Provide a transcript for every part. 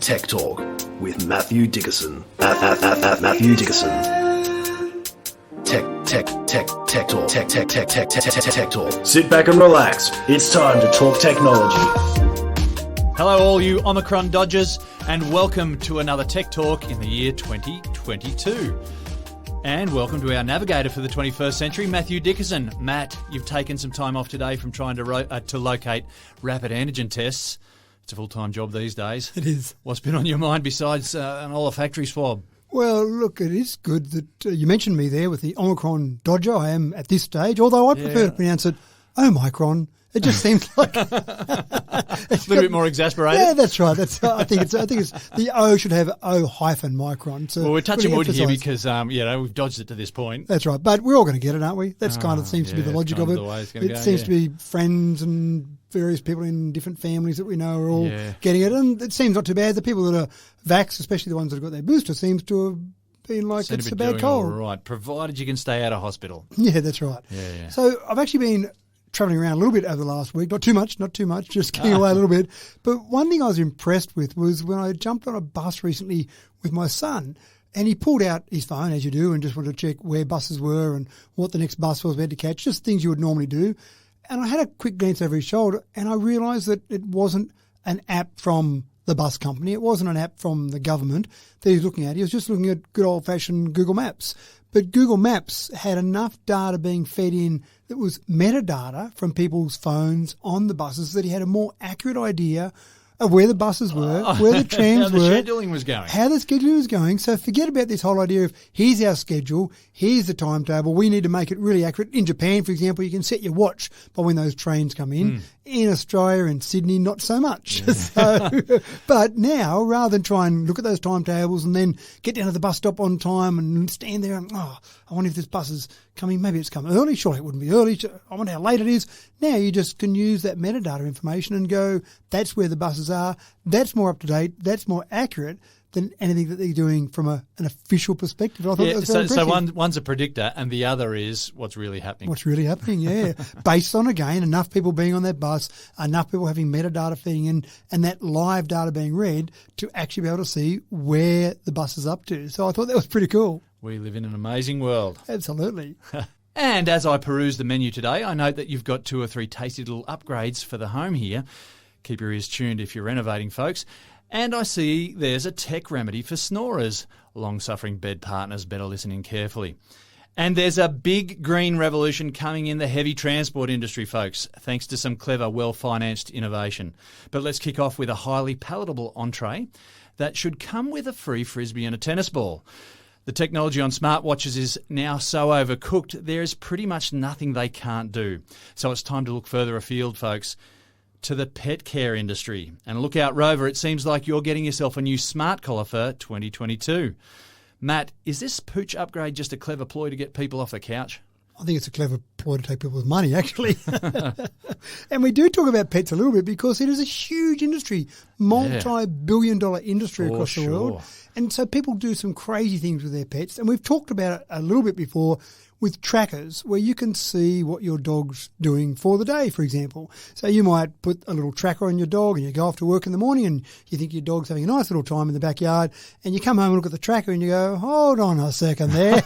Tech Talk with Matthew Dickerson. Matthew Dickerson. Tech Talk. Sit back and relax. It's time to talk technology. Hello all you Omicron dodgers, and welcome to another Tech Talk in the year 2022. And welcome to our navigator for the 21st century, Matthew Dickerson. Matt, you've taken some time off today from trying to locate rapid antigen tests. It's a full-time job these days. It is. What's been on your mind besides an olfactory swab? Well, look, it is good that you mentioned me there with the Omicron dodger. I am at this stage, although I prefer to pronounce it Omicron. It just seems like a little bit more exasperated. Yeah, that's right. I think it's the O should have O-micron. So well, we're touching wood here because we've dodged it to this point. That's right, but we're all going to get it, aren't we? That's kind of seems to be the logic of it. It seems to be friends and various people in different families that we know are all getting it, and it seems not too bad. The people that are vaxxed, especially the ones that have got their booster, seems to have been like it's a bad cold. All right, provided you can stay out of hospital. Yeah, that's right. Yeah. So I've actually been travelling around a little bit over the last week. Not too much, just getting away a little bit. But one thing I was impressed with was when I jumped on a bus recently with my son, and he pulled out his phone, as you do, and just wanted to check where buses were and what the next bus was we had to catch, just things you would normally do. And I had a quick glance over his shoulder, and I realised that it wasn't an app from the bus company. It wasn't an app from the government that he was looking at. He was just looking at good old-fashioned Google Maps. But Google Maps had enough data being fed in that was metadata from people's phones on the buses that he had a more accurate idea of where the buses were, where the trams were. How the scheduling was going. How the scheduling was going. So forget about this whole idea of here's our schedule, here's the timetable, we need to make it really accurate. In Japan, for example, you can set your watch by when those trains come in. In Australia and Sydney, not so much. Yeah. So, but now, rather than try and look at those timetables and then get down to the bus stop on time and stand there and, I wonder if this bus is coming, maybe it's come early, surely it wouldn't be early, I wonder how late it is. Now you just can use that metadata information and go, that's where the buses are, that's more up to date, that's more accurate than anything that they're doing from an official perspective. I thought that was very impressive. So one's a predictor and the other is what's really happening. What's really happening, yeah. Based on, again, enough people being on that bus, enough people having metadata feeding in, and that live data being read to actually be able to see where the bus is up to. So I thought that was pretty cool. We live in an amazing world. Absolutely. And as I peruse the menu today, I note that you've got 2 or 3 tasty little upgrades for the home here. Keep your ears tuned if you're renovating, folks. And I see there's a tech remedy for snorers. Long-suffering bed partners better listen in carefully. And there's a big green revolution coming in the heavy transport industry, folks, thanks to some clever, well-financed innovation. But let's kick off with a highly palatable entree that should come with a free frisbee and a tennis ball. The technology on smartwatches is now so overcooked, there is pretty much nothing they can't do. So it's time to look further afield, folks, to the pet care industry. And look out, Rover, it seems like you're getting yourself a new smart collar for 2022. Matt, is this pooch upgrade just a clever ploy to get people off the couch? I think it's a clever ploy to take people's money, actually. And we do talk about pets a little bit because it is a huge industry, multi-billion-dollar industry across the world. And so people do some crazy things with their pets. And we've talked about it a little bit before with trackers where you can see what your dog's doing for the day, for example. So you might put a little tracker on your dog and you go off to work in the morning and you think your dog's having a nice little time in the backyard and you come home and look at the tracker and you go, hold on a second there.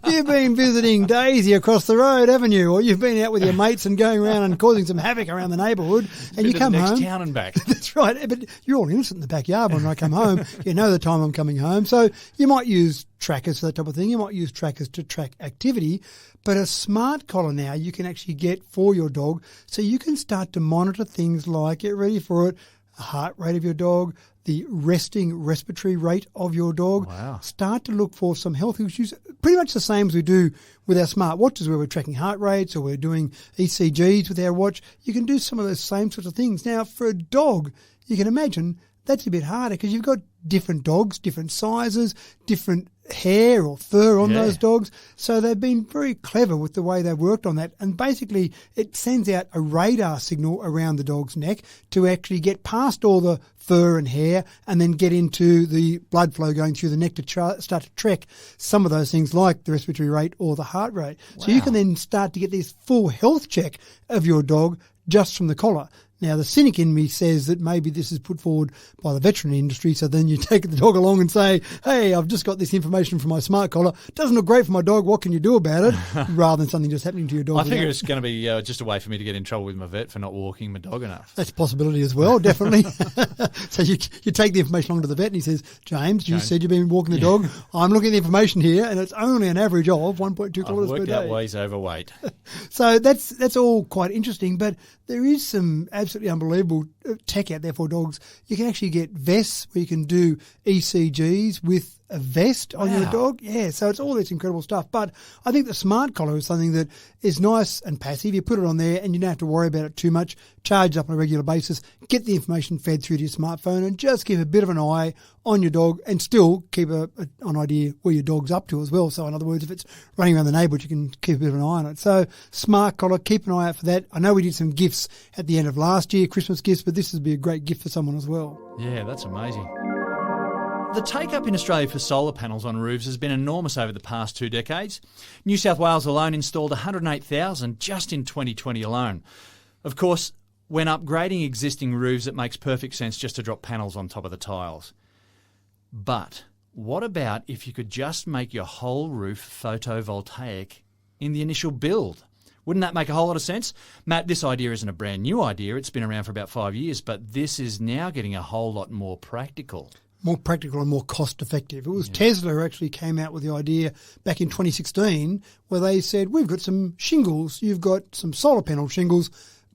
You've been visiting Daisy across the road, haven't you? Or you've been out with your mates and going around and causing some havoc around the neighbourhood and you come home. Next town and back. That's right. But you're all innocent in the backyard when I come home. You know the time I'm coming home. So you might use trackers for that type of thing. You might use trackers to track activity, but a smart collar now you can actually get for your dog so you can start to monitor things like, get ready for it, the heart rate of your dog, the resting respiratory rate of your dog. Wow. Start to look for some health issues, pretty much the same as we do with our smart watches where we're tracking heart rates or we're doing ECGs with our watch. You can do some of those same sorts of things. Now, for a dog, you can imagine that's a bit harder because you've got different dogs, different sizes, different hair or fur on those dogs. So they've been very clever with the way they've worked on that. And basically it sends out a radar signal around the dog's neck to actually get past all the fur and hair and then get into the blood flow going through the neck to start to track some of those things like the respiratory rate or the heart rate. Wow. So you can then start to get this full health check of your dog just from the collar. Now, the cynic in me says that maybe this is put forward by the veterinary industry, so then you take the dog along and say, hey, I've just got this information from my smart collar. Doesn't look great for my dog. What can you do about it? Rather than something just happening to your dog. I think it's going to be just a way for me to get in trouble with my vet for not walking my dog enough. That's a possibility as well, definitely. So you take the information along to the vet and he says, James, you said you've been walking the dog. I'm looking at the information here and it's only an average of 1.2 kilometres per day. I've worked out why he's overweight. So that's all quite interesting, but there is some absolutely unbelievable tech out there for dogs. You can actually get vests where you can do ECGs with a vest on your dog. Yeah, so it's all this incredible stuff. But I think the smart collar is something that is nice and passive. You put it on there and you don't have to worry about it too much. Charge it up on a regular basis. Get the information fed through to your smartphone and just keep a bit of an eye on your dog and still keep an idea where your dog's up to as well. So in other words, if it's running around the neighbourhood, you can keep a bit of an eye on it. So smart collar, keep an eye out for that. I know we did some gifts at the end of last year, Christmas gifts, but this would be a great gift for someone as well. Yeah, that's amazing. The take-up in Australia for solar panels on roofs has been enormous over the past 2 decades. New South Wales alone installed 108,000 just in 2020 alone. Of course, when upgrading existing roofs, it makes perfect sense just to drop panels on top of the tiles. But what about if you could just make your whole roof photovoltaic in the initial build? Wouldn't that make a whole lot of sense? Matt, this idea isn't a brand new idea. It's been around for about 5 years, but this is now getting a whole lot more practical. More practical and more cost-effective. It was Tesla who actually came out with the idea back in 2016 where they said, we've got some shingles, you've got some solar panel shingles,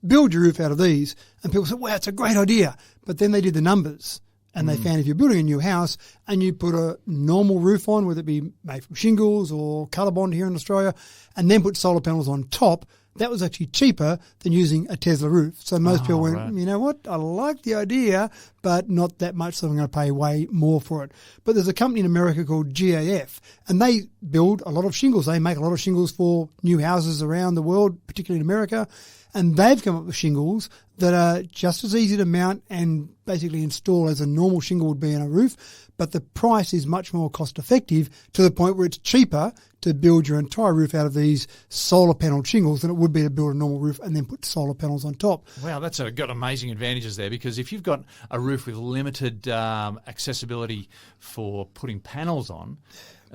build your roof out of these. And people said, wow, it's a great idea. But then they did the numbers and they found if you're building a new house and you put a normal roof on, whether it be made from shingles or Colorbond here in Australia, and then put solar panels on top, that was actually cheaper than using a Tesla roof. So most people went, you know what, I like the idea, but not that much, so I'm going to pay way more for it. But there's a company in America called GAF, and they build a lot of shingles. They make a lot of shingles for new houses around the world, particularly in America, and they've come up with shingles that are just as easy to mount and basically install as a normal shingle would be in a roof, but the price is much more cost effective to the point where it's cheaper to build your entire roof out of these solar panel shingles than it would be to build a normal roof and then put solar panels on top. Wow, that's got amazing advantages there, because if you've got a roof with limited accessibility for putting panels on,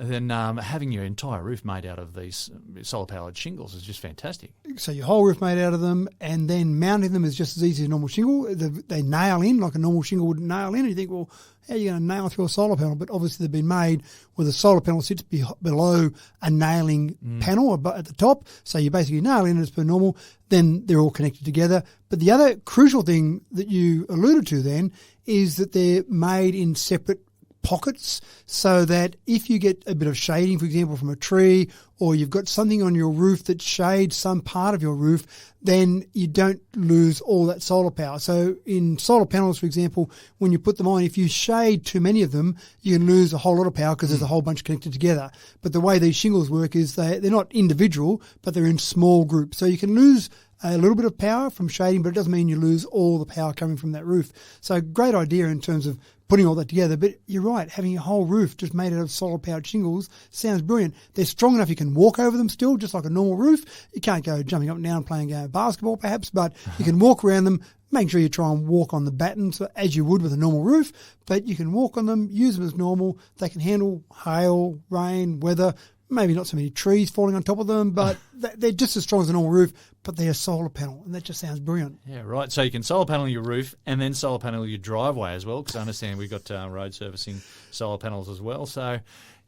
then having your entire roof made out of these solar-powered shingles is just fantastic. So your whole roof made out of them, and then mounting them is just as easy as a normal shingle. They nail in like a normal shingle would nail in, and you think, well, how are you going to nail through a solar panel? But obviously they've been made where the solar panel sits below a nailing panel at the top. So you basically nail in as per normal, then they're all connected together. But the other crucial thing that you alluded to then is that they're made in separate pockets, so that if you get a bit of shading, for example, from a tree, or you've got something on your roof that shades some part of your roof, then you don't lose all that solar power. So in solar panels, for example, when you put them on, if you shade too many of them, you can lose a whole lot of power because there's a whole bunch connected together. But the way these shingles work is they're not individual, but they're in small groups. So you can lose a little bit of power from shading, but it doesn't mean you lose all the power coming from that roof. So great idea in terms of putting all that together. But you're right, having a whole roof just made out of solar-powered shingles sounds brilliant. They're strong enough you can walk over them still, just like a normal roof. You can't go jumping up and down playing basketball perhaps, but you can walk around them. Make sure you try and walk on the battens as you would with a normal roof, but you can walk on them, use them as normal. They can handle hail, rain, weather, maybe not so many trees falling on top of them, but they're just as strong as a normal roof, but they're a solar panel, and that just sounds brilliant. Yeah, right. So you can solar panel your roof and then solar panel your driveway as well, because I understand we've got road surfacing solar panels as well, so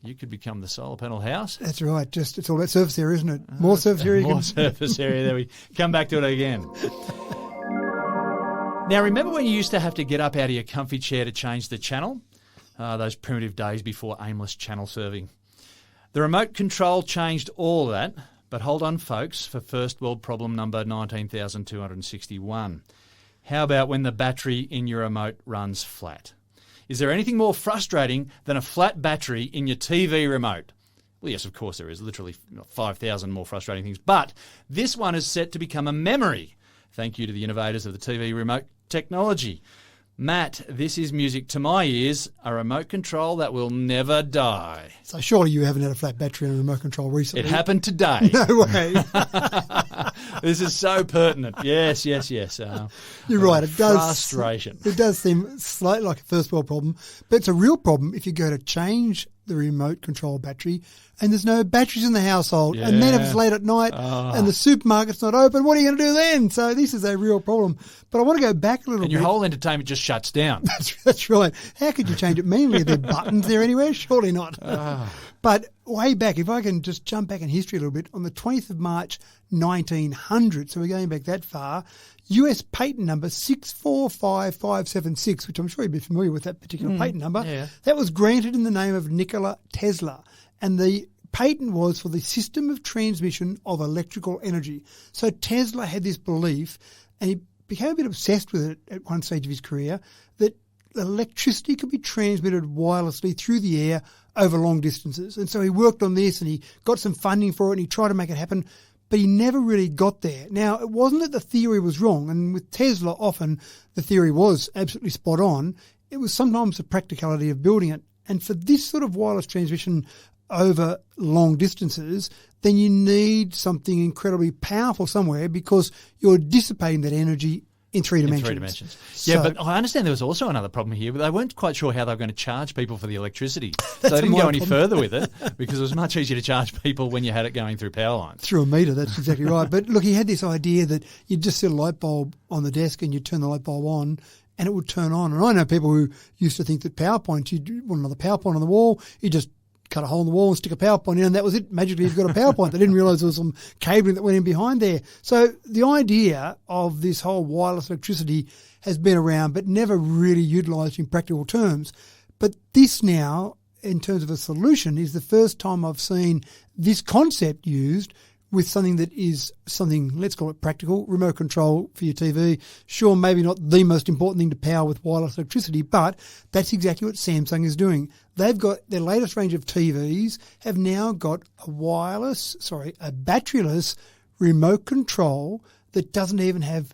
you could become the solar panel house. That's right. It's all about surface area, isn't it? More surface area. More surface area. There we come back to it again. Now, remember when you used to have to get up out of your comfy chair to change the channel? Those primitive days before aimless channel surfing. The remote control changed all that, but hold on, folks, for first world problem number 19,261. How about when the battery in your remote runs flat? Is there anything more frustrating than a flat battery in your TV remote? Well, yes, of course there is. Literally 5,000 more frustrating things. But this one is set to become a memory. Thank you to the innovators of the TV remote technology. Matt, this is music to my ears, a remote control that will never die. So surely you haven't had a flat battery in a remote control recently. It happened today. No way. This is so pertinent. Yes. You're right. It does. Frustration. It does seem slightly like a first world problem, but it's a real problem if you go to change the remote control battery and there's no batteries in the household. Yeah. And then if it's late at night and the supermarket's not open, what are you going to do then? So this is a real problem. But I want to go back a little And bit. your whole entertainment just shuts down. That's right. How could you change it manually? Are there buttons there anywhere? Surely not. But way back, if I can just jump back in history a little bit, on the 20th of March 1900, so we're going back that far, US patent number 645576, which I'm sure you'd be familiar with that particular patent number, that was granted in the name of Nikola Tesla. And the patent was for the system of transmission of electrical energy. So Tesla had this belief, and he became a bit obsessed with it at one stage of his career, that electricity could be transmitted wirelessly through the air over long distances. And so he worked on this and he got some funding for it and he tried to make it happen, but he never really got there. Now, it wasn't that the theory was wrong, and with Tesla often the theory was absolutely spot on. It was sometimes the practicality of building it. And for this sort of wireless transmission over long distances, then you need something incredibly powerful somewhere because you're dissipating that energy in three dimensions. Yeah, but I understand there was also another problem here. But they weren't quite sure how they were going to charge people for the electricity. So they didn't go any further with it because it was much easier to charge people when you had it going through power lines. Through a meter, that's exactly right. But look, he had this idea that you'd just set a light bulb on the desk and you'd turn the light bulb on and it would turn on. And I know people who used to think that PowerPoint, you'd want another PowerPoint on the wall, you just cut a hole in the wall and stick a PowerPoint in and that was it. Magically, you've got a PowerPoint. They didn't realise there was some cabling that went in behind there. So the idea of this whole wireless electricity has been around but never really utilised in practical terms. But this now, in terms of a solution, is the first time I've seen this concept used with something that is something, let's call it practical, remote control for your TV. Sure, maybe not the most important thing to power with wireless electricity, but that's exactly what Samsung is doing. They've got their latest range of TVs have now got a batteryless remote control that doesn't even have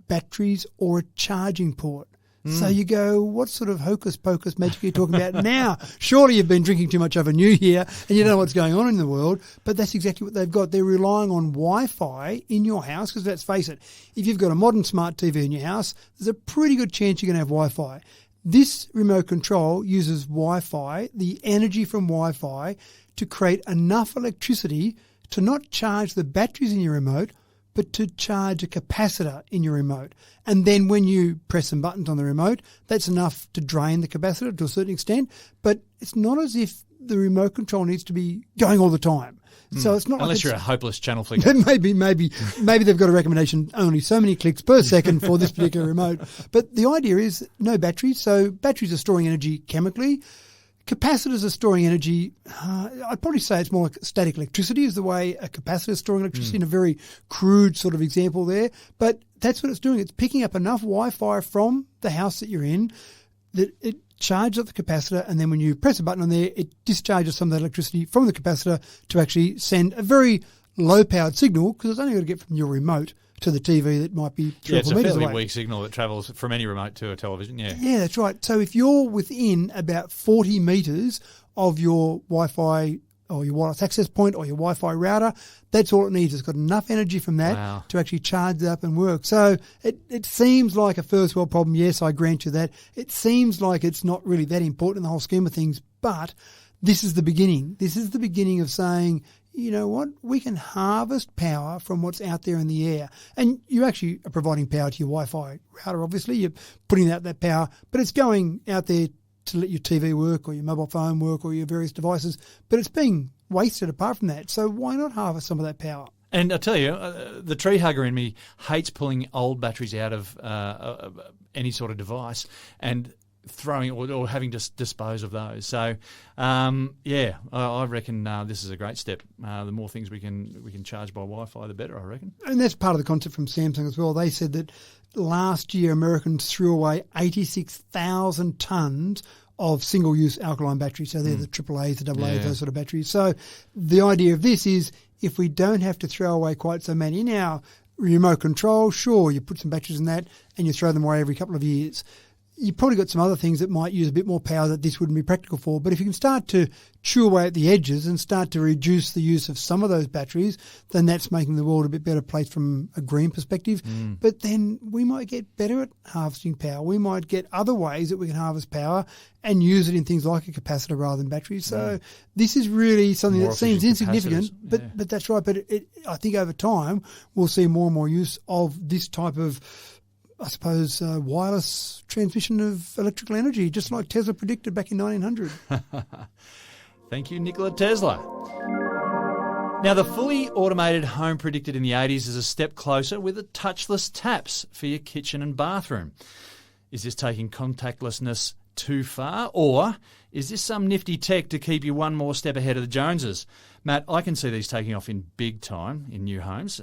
batteries or a charging port. So you go, what sort of hocus pocus magic are you talking about now? Surely you've been drinking too much over New Year and you don't know what's going on in the world. But that's exactly what they've got. They're relying on Wi-Fi in your house because let's face it, if you've got a modern smart TV in your house, there's a pretty good chance you're going to have Wi-Fi. This remote control uses Wi-Fi, the energy from Wi-Fi, to create enough electricity to not charge the batteries in your remote, but to charge a capacitor in your remote. And then when you press some buttons on the remote, that's enough to drain the capacitor to a certain extent. But it's not as if the remote control needs to be going all the time. So it's not unless you're a hopeless channel flicker. Maybe they've got a recommendation only so many clicks per second for this particular remote. But the idea is no batteries. So batteries are storing energy chemically. Capacitors are storing energy. I'd probably say it's more like static electricity is the way a capacitor is storing electricity in a very crude sort of example there. But that's what it's doing. It's picking up enough Wi-Fi from the house that you're in that it charges up the capacitor, and then when you press a button on there, it discharges some of the electricity from the capacitor to actually send a very low-powered signal because it's only got to get from your remote to the TV that might be 3 it's or 4 a metres fairly away. weak signal that travels from any remote to a television, Yeah, that's right. So if you're within about 40 metres of your Wi-Fi or your wireless access point or your Wi-Fi router, that's all it needs. It's got enough energy from that to actually charge it up and work. So it seems like a first world problem. Yes, I grant you that. It seems like it's not really that important in the whole scheme of things, but this is the beginning. This is the beginning of saying, you know what, we can harvest power from what's out there in the air. And you actually are providing power to your Wi-Fi router, obviously. You're putting out that power, but it's going out there to let your TV work or your mobile phone work or your various devices, but it's being wasted apart from that. So why not harvest some of that power? And I tell you, the tree hugger in me hates pulling old batteries out of any sort of device and throwing or having to dispose of those. So, I reckon this is a great step. The more things we can charge by Wi-Fi, the better, I reckon. And that's part of the concept from Samsung as well. They said that last year Americans threw away 86,000 tonnes of single-use alkaline batteries. So they're the AAAs, the AAs, those sort of batteries. So the idea of this is if we don't have to throw away quite so many. Now, remote control, sure, you put some batteries in that and you throw them away every couple of years. you've probably got some other things that might use a bit more power that this wouldn't be practical for. But if you can start to chew away at the edges and start to reduce the use of some of those batteries, then that's making the world a bit better place from a green perspective. But then we might get better at harvesting power. We might get other ways that we can harvest power and use it in things like a capacitor rather than batteries. So this is really something More that seems efficient insignificant, capacitors. but that's right. But I think over time we'll see more and more use of this type of, I suppose, wireless transmission of electrical energy, just like Tesla predicted back in 1900. Thank you, Nikola Tesla. Now, the fully automated home predicted in the 80s is a step closer with the touchless taps for your kitchen and bathroom. Is this taking contactlessness too far, or is this some nifty tech to keep you one more step ahead of the Joneses? Matt, I can see these taking off in big time in new homes.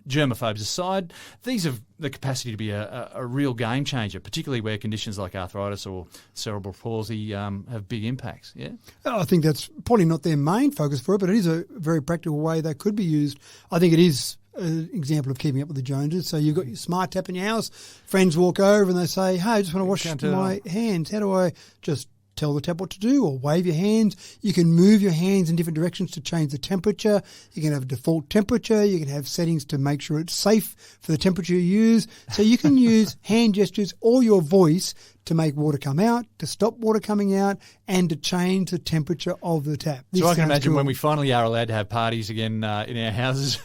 Germaphobes aside, these have the capacity to be a real game changer, particularly where conditions like arthritis or cerebral palsy have big impacts. Yeah, I think that's probably not their main focus for it, but it is a very practical way they could be used. I think it is an example of keeping up with the Joneses. So you've got your smart tap in your house, friends walk over and they say, hey, I just want to wash my hands. How do I just tell the tap what to do, or wave your hands? You can move your hands in different directions to change the temperature. You can have a default temperature. You can have settings to make sure it's safe for the temperature you use. So you can use hand gestures or your voice to make water come out, to stop water coming out, and to change the temperature of the tap. So I can imagine when we finally are allowed to have parties again in our houses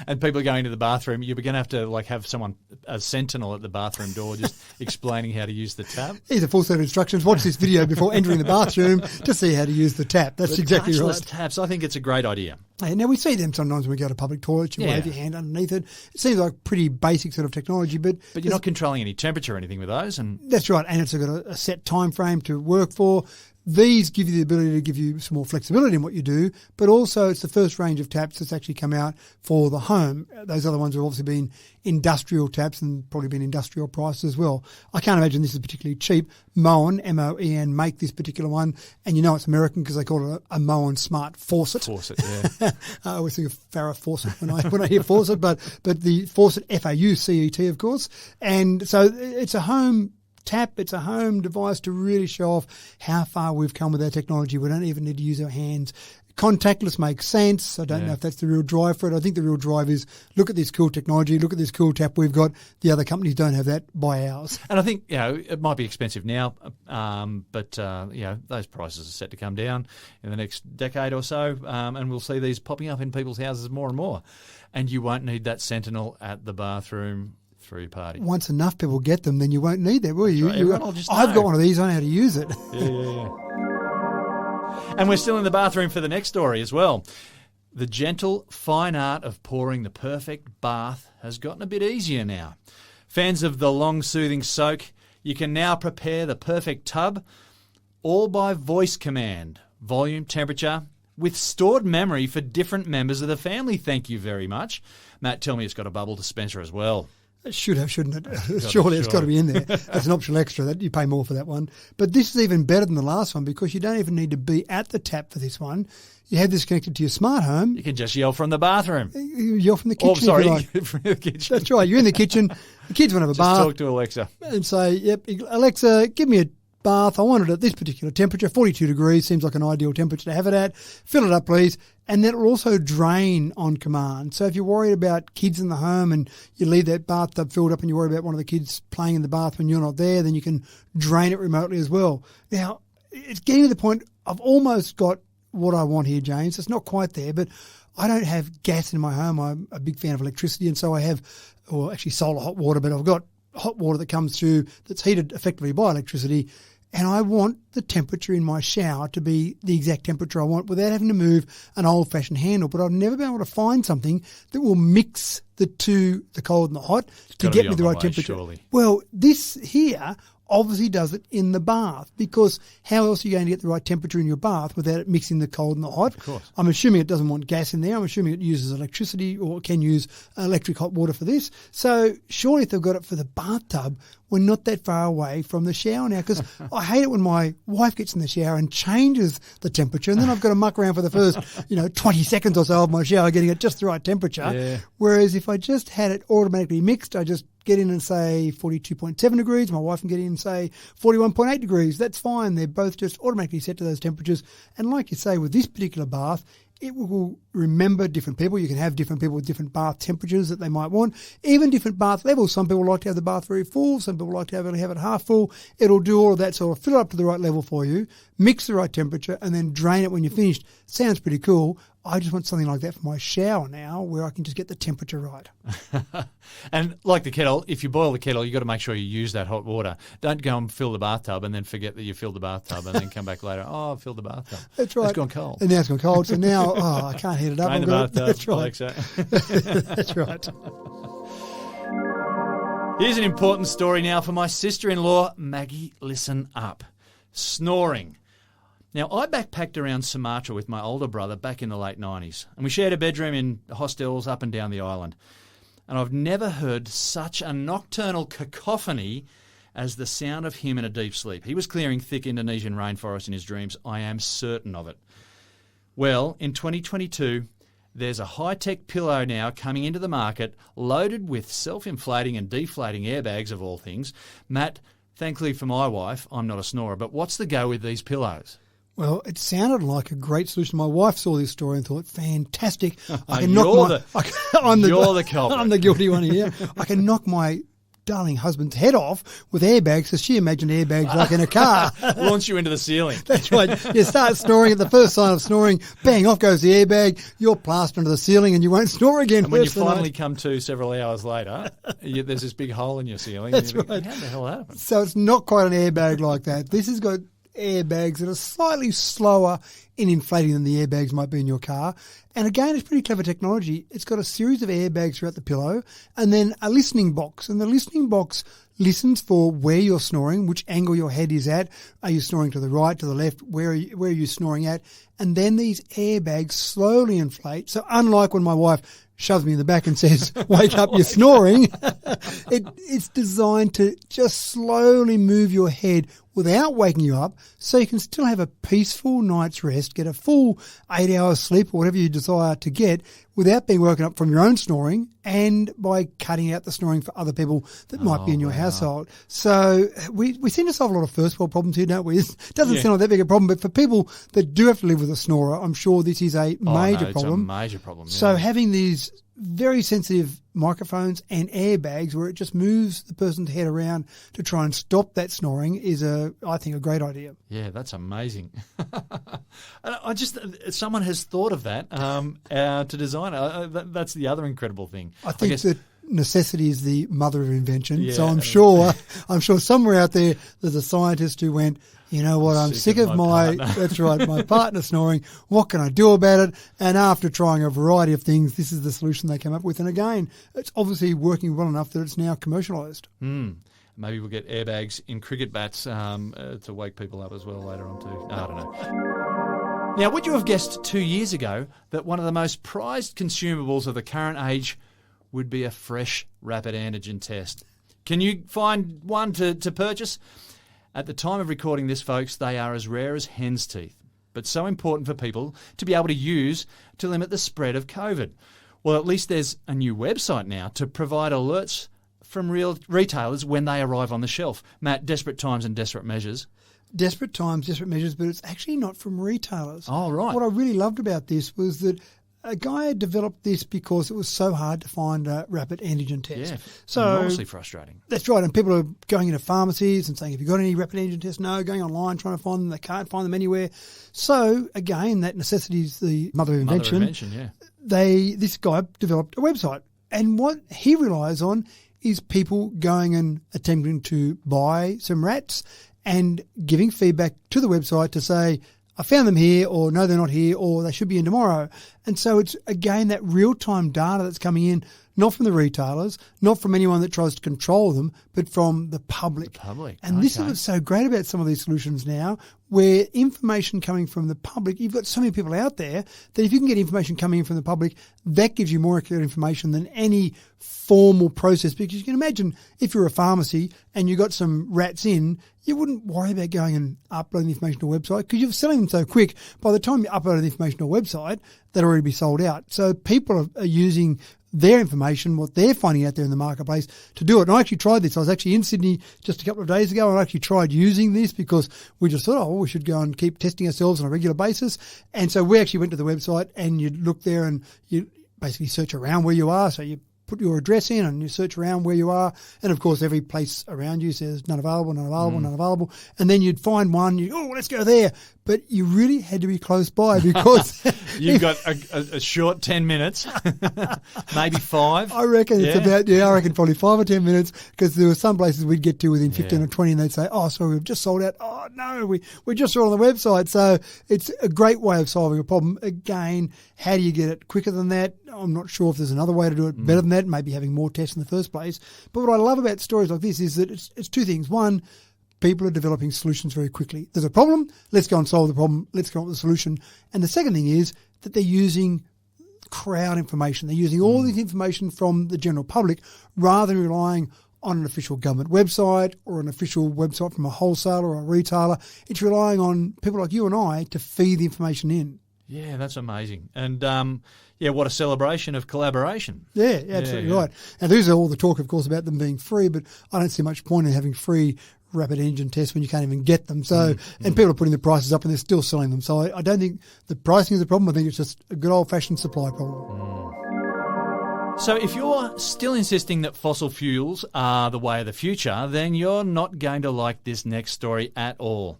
and people are going to the bathroom, you're going to have to have someone, a sentinel at the bathroom door, just explaining how to use the tap. Here's a full set of instructions. Watch this video before entering the bathroom to see how to use the tap. That's exactly right. Taps, I think it's a great idea. Now, we see them sometimes when we go to public toilets. You wave your hand underneath it. It seems like pretty basic sort of technology. But you're not controlling any temperature or anything with those. That's right. And it's got a set time frame to work for. These give you the ability to give you some more flexibility in what you do, but also it's the first range of taps that's actually come out for the home. Those other ones have obviously been industrial taps and probably been industrial prices as well. I can't imagine this is particularly cheap. Moen, M-O-E-N, make this particular one, and you know it's American because they call it a Moen Smart Faucet. Faucet, yeah. I always think of Farrah Fawcett when I hear Faucet, but the Faucet, F-A-U-C-E-T, of course. And so it's a home tap, it's a home device to really show off how far we've come with our technology. We don't even need to use our hands. Contactless makes sense. I don't know if that's the real drive for it. I think the real drive is look at this cool technology, look at this cool tap we've got. The other companies don't have that, buy ours. And I think, it might be expensive now, but those prices are set to come down in the next decade or so, and we'll see these popping up in people's houses more and more. And you won't need that sentinel at the bathroom for your party. Once enough people get them, then you won't need that, will you? Right. Everyone will just I've know. got one of these, I know how to use it. Yeah. And we're still in the bathroom for the next story as well. The gentle, fine art of pouring the perfect bath has gotten a bit easier now. Fans of the long, soothing soak, you can now prepare the perfect tub all by voice command, volume, temperature, with stored memory for different members of the family. Thank you very much. Matt, tell me it's got a bubble dispenser as well. It should have, shouldn't it? Surely it's got to be in there. That's an optional extra. That you pay more for that one. But this is even better than the last one because you don't even need to be at the tap for this one. You have this connected to your smart home. You can just yell from the bathroom. You yell from the kitchen. Oh, sorry, if you like. from the kitchen. That's right. You're in the kitchen. The kids want to have a Just bath. talk to Alexa. And say, yep, Alexa, give me a bath. I want it at this particular temperature, 42 degrees. Seems like an ideal temperature to have it at. Fill it up, please. And that will also drain on command. So if you're worried about kids in the home and you leave that bathtub filled up and you worry about one of the kids playing in the bath when you're not there, then you can drain it remotely as well. Now, it's getting to the point I've almost got what I want here, James. It's not quite there, but I don't have gas in my home. I'm a big fan of electricity, and so I have, or actually solar hot water, but I've got hot water that comes through that's heated effectively by electricity. And I want the temperature in my shower to be the exact temperature I want without having to move an old-fashioned handle. But I've never been able to find something that will mix the two, the cold and the hot, to get me the right temperature. Surely. Well, this here obviously does it in the bath, because how else are you going to get the right temperature in your bath without it mixing the cold and the hot? Of course. I'm assuming it doesn't want gas in there. I'm assuming it uses electricity or can use electric hot water for this. So surely if they've got it for the bathtub, we're not that far away from the shower now, because I hate it when my wife gets in the shower and changes the temperature, and then I've got to muck around for the first 20 seconds or so of my shower getting it just the right temperature. Yeah. Whereas if I just had it automatically mixed, I just get in and say 42.7 degrees. My wife can get in and say 41.8 degrees. That's fine. They're both just automatically set to those temperatures. And like you say, with this particular bath, it will remember different people. You can have different people with different bath temperatures that they might want, even different bath levels. Some people like to have the bath very full. Some people like to only have it half full. It'll do all of that, so it'll fill it up to the right level for you, mix the right temperature, and then drain it when you're finished. Sounds pretty cool. I just want something like that for my shower now, where I can just get the temperature right. And like the kettle, if you boil the kettle, you've got to make sure you use that hot water. Don't go and fill the bathtub and then forget that you filled the bathtub and then come back later. Oh, I filled the bathtub. That's right. It's gone cold. And now it's gone cold. So now, I can't heat it up. Drain the bathtub. That's right. Alexa. That's right. Here's an important story now for my sister-in-law, Maggie. Listen up. Snoring. Now, I backpacked around Sumatra with my older brother back in the late 90s, and we shared a bedroom in hostels up and down the island. And I've never heard such a nocturnal cacophony as the sound of him in a deep sleep. He was clearing thick Indonesian rainforest in his dreams. I am certain of it. Well, in 2022, there's a high-tech pillow now coming into the market loaded with self-inflating and deflating airbags of all things. Matt, thankfully for my wife, I'm not a snorer, but what's the go with these pillows? Well, it sounded like a great solution. My wife saw this story and thought, fantastic. I'm the culprit. I'm the guilty one here. I can knock my darling husband's head off with airbags, so she imagined airbags like in a car. Launch you into the ceiling. That's right. You start snoring at the first sign of snoring, bang, off goes the airbag, you're plastered into the ceiling and you won't snore again. And when you finally come to several hours later, there's this big hole in your ceiling. That's and right. How the hell happened? So it's not quite an airbag like that. This has got airbags that are slightly slower in inflating than the airbags might be in your car. And again, it's pretty clever technology. It's got a series of airbags throughout the pillow and then a listening box. And the listening box listens for where you're snoring, which angle your head is at. Are you snoring to the right, to the left? Where are you snoring at? And then these airbags slowly inflate. So unlike when my wife shoves me in the back and says, wake up, you're snoring, it's designed to just slowly move your head without waking you up, so you can still have a peaceful night's rest, get a full 8 hours sleep or whatever you desire to get without being woken up from your own snoring and by cutting out the snoring for other people that might be in your household. So we seem to solve a lot of first world problems here, don't we? It doesn't sound like that big a problem, but for people that do have to live with a snorer, I'm sure this is a major problem. It's a major problem. Yeah. So having these very sensitive microphones and airbags where it just moves the person's head around to try and stop that snoring is, I think, a great idea. Yeah, that's amazing. Someone has thought of that to design it. That's the other incredible thing. I think that necessity is the mother of invention. Yeah. So I'm sure somewhere out there there's a scientist who went, you know what, I'm sick of my that's right, my partner snoring. What can I do about it? And after trying a variety of things, this is the solution they came up with. And again, it's obviously working well enough that it's now commercialised. Maybe we'll get airbags in cricket bats to wake people up as well later on too. I don't know. Now, would you have guessed 2 years ago that one of the most prized consumables of the current age would be a fresh rapid antigen test? Can you find one to purchase? At the time of recording this, folks, they are as rare as hen's teeth, but so important for people to be able to use to limit the spread of COVID. Well, at least there's a new website now to provide alerts from real retailers when they arrive on the shelf. Matt, desperate times and desperate measures. Desperate times, desperate measures, but it's actually not from retailers. Oh, right. What I really loved about this was that a guy had developed this because it was so hard to find a rapid antigen test. Yeah, so enormously frustrating. That's right, and people are going into pharmacies and saying, have you got any rapid antigen tests? No, going online, trying to find them. They can't find them anywhere. So, again, that necessity is the mother of invention. This guy developed a website, and what he relies on is people going and attempting to buy some rats and giving feedback to the website to say, I found them here, or no, they're not here, or they should be in tomorrow. And so it's, again, that real-time data that's coming in, not from the retailers, not from anyone that tries to control them, but from the public. And this is what's so great about some of these solutions now, where information coming from the public, you've got so many people out there that if you can get information coming in from the public, that gives you more accurate information than any formal process. Because you can imagine if you're a pharmacy and you got some rats in, you wouldn't worry about going and uploading the information to a website because you're selling them so quick. By the time you upload the information to a website, they'll already be sold out. So people are using their information, what they're finding out there in the marketplace to do it. And I actually tried this. I was actually in Sydney just a couple of days ago, and I actually tried using this because we just thought, we should go and keep testing ourselves on a regular basis. And so we actually went to the website, and you look there and you basically search around where you are. So you put your address in and you search around where you are. And, of course, every place around you says none available, none available, none available. And then you'd find one, let's go there. But you really had to be close by because you've got a short 10 minutes, maybe 5. I reckon it's I reckon probably 5 or 10 minutes, because there were some places we'd get to within 15 or 20 and they'd say, sorry, we've just sold out. Oh, no, we just saw it on the website. So it's a great way of solving a problem. Again, how do you get it quicker than that? I'm not sure if there's another way to do it better than that, maybe having more tests in the first place. But what I love about stories like this is that it's two things. One, people are developing solutions very quickly. There's a problem, let's go and solve the problem, let's come up with a solution. And the second thing is that they're using crowd information. They're using all this information from the general public rather than relying on an official government website or an official website from a wholesaler or a retailer. It's relying on people like you and I to feed the information in. Yeah, that's amazing. And, what a celebration of collaboration. Yeah, absolutely right. And there's all the talk, of course, about them being free, but I don't see much point in having free rapid antigen tests when you can't even get them. So, and people are putting the prices up and they're still selling them. So I don't think the pricing is a problem. I think it's just a good old-fashioned supply problem. So if you're still insisting that fossil fuels are the way of the future, then you're not going to like this next story at all.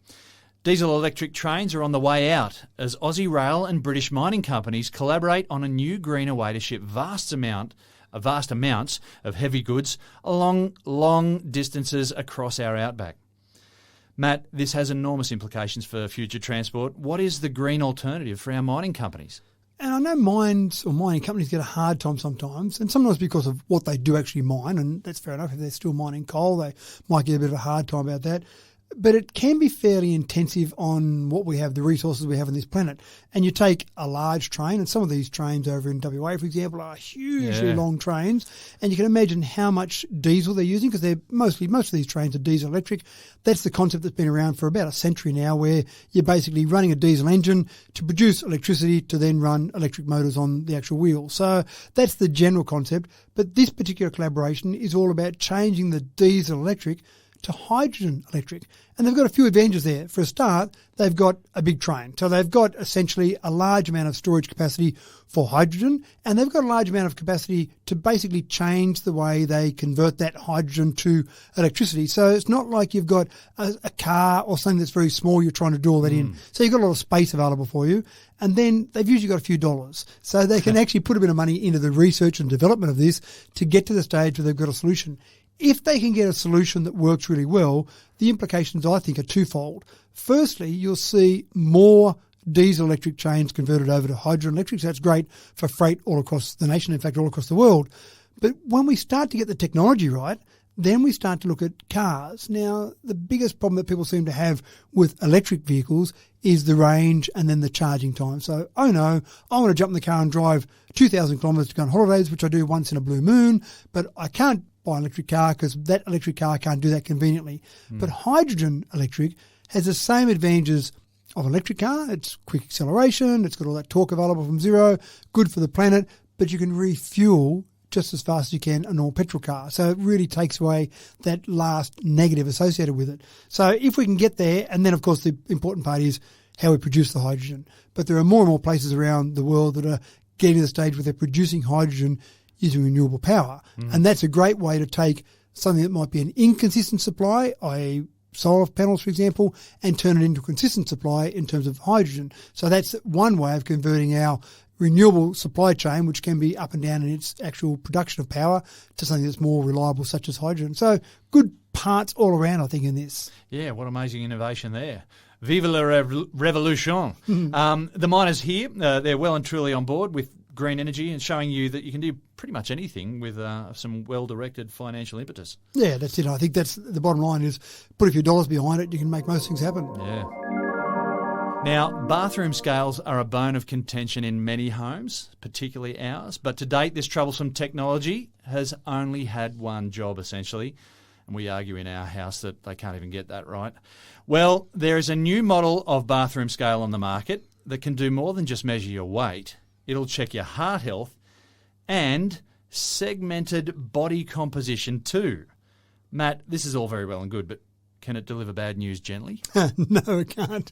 Diesel electric trains are on the way out as Aussie Rail and British mining companies collaborate on a new greener way to ship vast amounts of heavy goods along long distances across our outback. Matt, this has enormous implications for future transport. What is the green alternative for our mining companies? And I know mines or mining companies get a hard time sometimes, and sometimes because of what they do actually mine, and that's fair enough. If they're still mining coal, they might get a bit of a hard time about that. But it can be fairly intensive on what we have, the resources we have on this planet. And you take a large train, and some of these trains over in WA, for example, are hugely long trains. And you can imagine how much diesel they're using, because most of these trains are diesel electric. That's the concept that's been around for about a century now, where you're basically running a diesel engine to produce electricity to then run electric motors on the actual wheel. So that's the general concept. But this particular collaboration is all about changing the diesel electric to hydrogen electric. And they've got a few advantages there. For a start, they've got a big train. So they've got essentially a large amount of storage capacity for hydrogen, and they've got a large amount of capacity to basically change the way they convert that hydrogen to electricity. So it's not like you've got a car or something that's very small, you're trying to do all that in. So you've got a lot of space available for you. And then they've usually got a few dollars. So they can actually put a bit of money into the research and development of this to get to the stage where they've got a solution. If they can get a solution that works really well, the implications, I think, are twofold. Firstly, you'll see more diesel electric trains converted over to hydrogen electric. So that's great for freight all across the nation, in fact, all across the world. But when we start to get the technology right, then we start to look at cars. Now, the biggest problem that people seem to have with electric vehicles is the range and then the charging time. So, I want to jump in the car and drive 2,000 kilometres to go on holidays, which I do once in a blue moon, but I can't buy an electric car because that electric car can't do that conveniently. But hydrogen electric has the same advantages of an electric car. It's quick acceleration, it's got all that torque available from zero, good for the planet, but you can refuel just as fast as you can a normal petrol car. So it really takes away that last negative associated with it. So if we can get there, and then of course the important part is how we produce the hydrogen. But there are more and more places around the world that are getting to the stage where they're producing hydrogen using renewable power. And that's a great way to take something that might be an inconsistent supply, i.e. solar panels, for example, and turn it into a consistent supply in terms of hydrogen. So that's one way of converting our renewable supply chain, which can be up and down in its actual production of power, to something that's more reliable, such as hydrogen. So good parts all around, I think, in this. Yeah, what amazing innovation there. Vive la revolution. The miners here, they're well and truly on board with green energy and showing you that you can do pretty much anything with some well-directed financial impetus. Yeah, that's it. I think that's the bottom line is put a few dollars behind it, you can make most things happen. Yeah. Now, bathroom scales are a bone of contention in many homes, particularly ours, but to date this troublesome technology has only had one job essentially, and we argue in our house that they can't even get that right. Well, there is a new model of bathroom scale on the market that can do more than just measure your weight. It'll check your heart health and segmented body composition too. Matt, this is all very well and good, but can it deliver bad news gently? No, it can't.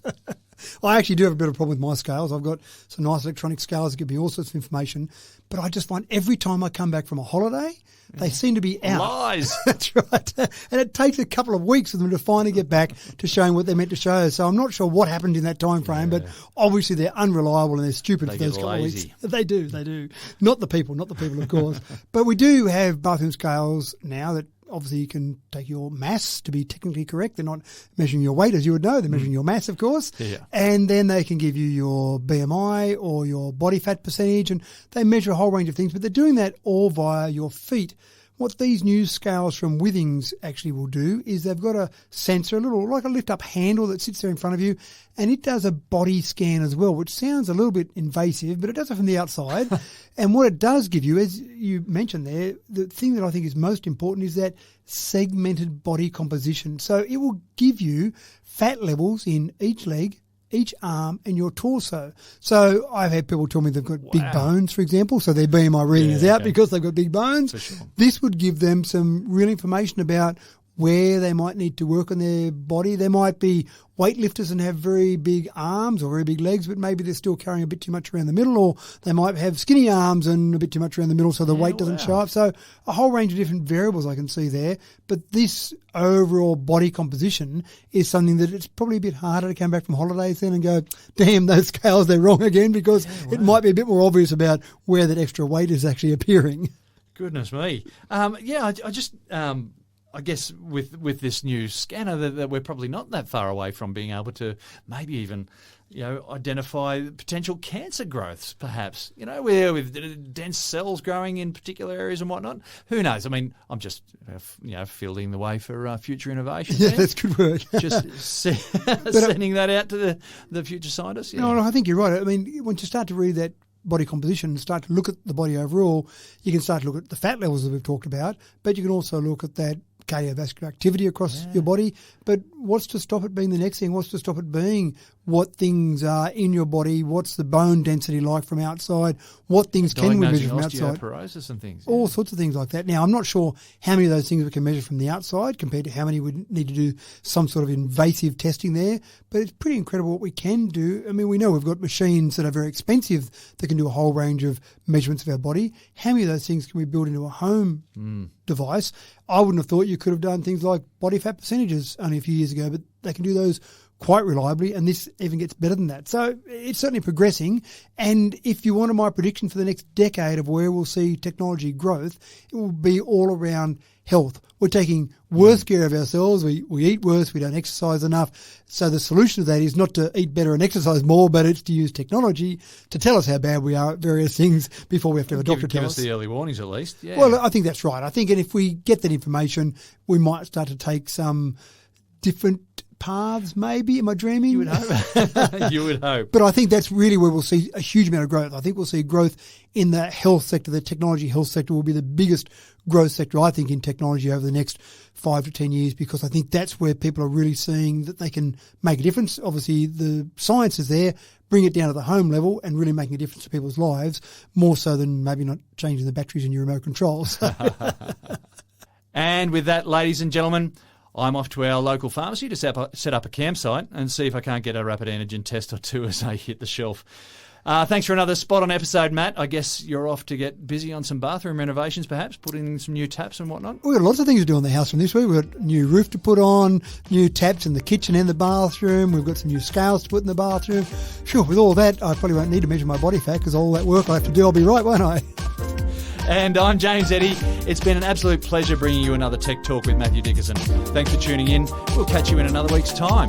I actually do have a bit of a problem with my scales. I've got some nice electronic scales that give me all sorts of information, but I just find every time I come back from a holiday, they seem to be out. Lies. That's right. And it takes a couple of weeks for them to finally get back to showing what they're meant to show. So I'm not sure what happened in that time frame, but obviously they're unreliable and they're stupid for those couple of weeks. They do. Not the people, of course. But we do have bathroom scales now that obviously you can take your mass to be technically correct. They're not measuring your weight, as you would know. They're measuring your mass, of course. Yeah. And then they can give you your BMI or your body fat percentage, and they measure a whole range of things, but they're doing that all via your feet. What these new scales from Withings actually will do is they've got a sensor, a little like a lift-up handle that sits there in front of you, and it does a body scan as well, which sounds a little bit invasive, but it does it from the outside. And what it does give you, as you mentioned there, the thing that I think is most important is that segmented body composition. So it will give you fat levels in each leg, each arm, and your torso. So I've had people tell me they've got big bones, for example, so their BMI reading is out because they've got big bones. For sure. This would give them some real information about where they might need to work on their body. They might be weightlifters and have very big arms or very big legs, but maybe they're still carrying a bit too much around the middle, or they might have skinny arms and a bit too much around the middle so the weight doesn't show up. So a whole range of different variables I can see there. But this overall body composition is something that it's probably a bit harder to come back from holidays then and go, damn, those scales, they're wrong again, because it might be a bit more obvious about where that extra weight is actually appearing. Goodness me. I guess with this new scanner that we're probably not that far away from being able to maybe even, identify potential cancer growths, perhaps, with dense cells growing in particular areas and whatnot. Who knows? I mean, I'm just, fielding the way for future innovation. Yeah, that's good work. Just sending that out to the future scientists. Yeah. No, I think you're right. I mean, once you start to read that body composition and start to look at the body overall, you can start to look at the fat levels that we've talked about, but you can also look at that cardiovascular activity across your body. But what's to stop it being the next thing? What's to stop it being what things are in your body? What's the bone density like from outside? What things can we measure from outside? Osteoporosis and things. All sorts of things like that. Now, I'm not sure how many of those things we can measure from the outside compared to how many we need to do some sort of invasive testing there. But it's pretty incredible what we can do. I mean, we know we've got machines that are very expensive that can do a whole range of measurements of our body. How many of those things can we build into a home device? I wouldn't have thought you could have done things like body fat percentages only a few years ago, but they can do those quite reliably, and this even gets better than that. So it's certainly progressing, and if you wanted my prediction for the next decade of where we'll see technology growth, it will be all around health. We're taking worse care of ourselves. We eat worse. We don't exercise enough. So the solution to that is not to eat better and exercise more, but it's to use technology to tell us how bad we are at various things before we have to have a doctor tell us. Give us the early warnings at least. Yeah. Well, I think that's right. I think, and if we get that information, we might start to take some different paths, maybe. Am I dreaming? You would hope. You would hope. But I think that's really where we'll see a huge amount of growth. I think we'll see growth in the health sector. The technology health sector will be the biggest growth sector, I think, in technology over the next 5 to 10 years, because I think that's where people are really seeing that they can make a difference. Obviously, the science is there. Bring it down to the home level and really making a difference to people's lives, more so than maybe not changing the batteries in your remote controls. And with that, ladies and gentlemen, I'm off to our local pharmacy to set up a campsite and see if I can't get a rapid antigen test or two as they hit the shelf. Thanks for another spot-on episode, Matt. I guess you're off to get busy on some bathroom renovations, perhaps, putting in some new taps and whatnot? We've got lots of things to do on the house from this week. We've got a new roof to put on, new taps in the kitchen and the bathroom. We've got some new scales to put in the bathroom. Sure, with all that, I probably won't need to measure my body fat because all that work I have to do, I'll be right, won't I? And I'm James Eddy. It's been an absolute pleasure bringing you another Tech Talk with Matthew Dickerson. Thanks for tuning in. We'll catch you in another week's time.